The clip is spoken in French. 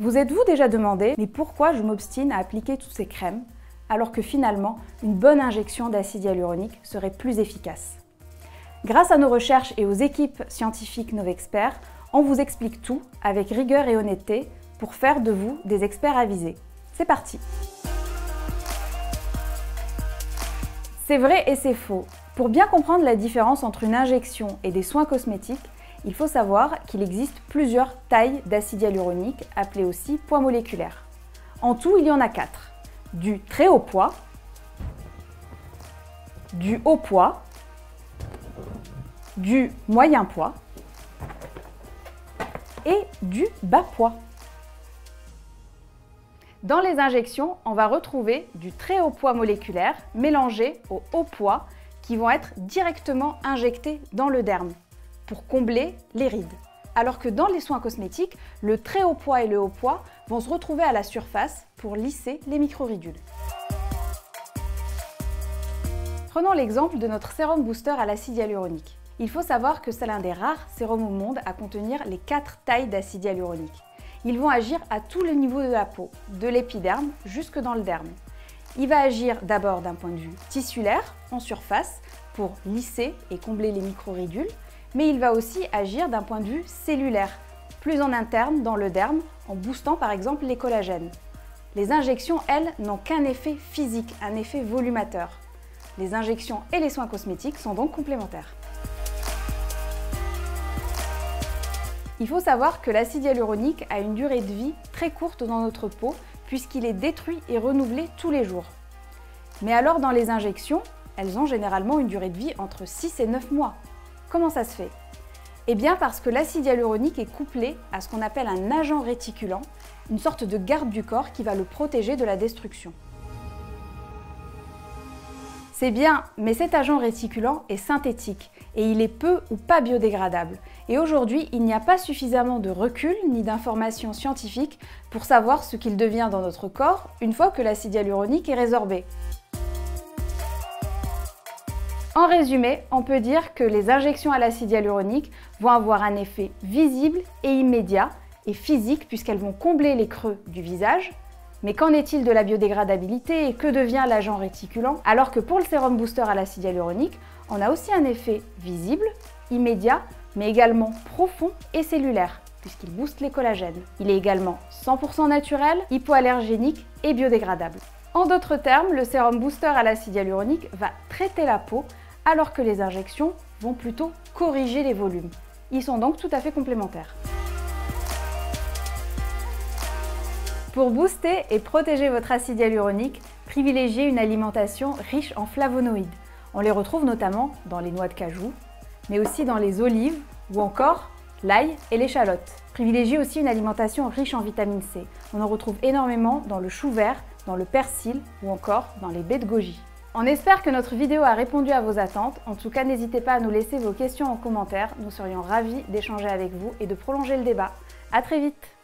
Vous êtes-vous déjà demandé, mais pourquoi je m'obstine à appliquer toutes ces crèmes, alors que finalement, une bonne injection d'acide hyaluronique serait plus efficace? Grâce à nos recherches et aux équipes scientifiques Novexpert, on vous explique tout avec rigueur et honnêteté pour faire de vous des experts avisés. C'est parti! C'est vrai et c'est faux. Pour bien comprendre la différence entre une injection et des soins cosmétiques, il faut savoir qu'il existe plusieurs tailles d'acide hyaluronique, appelées aussi poids moléculaires. En tout, il y en a 4. Du très haut poids, du haut poids, du moyen poids et du bas poids. Dans les injections, on va retrouver du très haut poids moléculaire mélangé au haut poids qui vont être directement injectés dans le derme pour combler les rides. Alors que dans les soins cosmétiques, le très haut poids et le haut poids vont se retrouver à la surface pour lisser les microridules. Prenons l'exemple de notre sérum booster à l'acide hyaluronique. Il faut savoir que c'est l'un des rares sérums au monde à contenir les 4 tailles d'acide hyaluronique. Ils vont agir à tous les niveaux de la peau, de l'épiderme jusque dans le derme. Il va agir d'abord d'un point de vue tissulaire, en surface, pour lisser et combler les microridules, mais il va aussi agir d'un point de vue cellulaire, plus en interne dans le derme, en boostant par exemple les collagènes. Les injections, elles, n'ont qu'un effet physique, un effet volumateur. Les injections et les soins cosmétiques sont donc complémentaires. Il faut savoir que l'acide hyaluronique a une durée de vie très courte dans notre peau puisqu'il est détruit et renouvelé tous les jours. Mais alors dans les injections, elles ont généralement une durée de vie entre 6 et 9 mois. Comment ça se fait? Eh bien parce que l'acide hyaluronique est couplé à ce qu'on appelle un agent réticulant, une sorte de garde du corps qui va le protéger de la destruction. C'est bien, mais cet agent réticulant est synthétique et il est peu ou pas biodégradable. Et aujourd'hui, il n'y a pas suffisamment de recul ni d'informations scientifiques pour savoir ce qu'il devient dans notre corps une fois que l'acide hyaluronique est résorbé. En résumé, on peut dire que les injections à l'acide hyaluronique vont avoir un effet visible et immédiat et physique puisqu'elles vont combler les creux du visage. Mais qu'en est-il de la biodégradabilité et que devient l'agent réticulant? Alors que pour le sérum booster à l'acide hyaluronique, on a aussi un effet visible, immédiat, mais également profond et cellulaire, puisqu'il booste les collagènes. Il est également 100% naturel, hypoallergénique et biodégradable. En d'autres termes, le sérum booster à l'acide hyaluronique va traiter la peau, alors que les injections vont plutôt corriger les volumes. Ils sont donc tout à fait complémentaires. Pour booster et protéger votre acide hyaluronique, privilégiez une alimentation riche en flavonoïdes. On les retrouve notamment dans les noix de cajou, mais aussi dans les olives ou encore l'ail et l'échalote. Privilégiez aussi une alimentation riche en vitamine C. On en retrouve énormément dans le chou vert, dans le persil ou encore dans les baies de goji. On espère que notre vidéo a répondu à vos attentes. En tout cas, n'hésitez pas à nous laisser vos questions en commentaire. Nous serions ravis d'échanger avec vous et de prolonger le débat. À très vite!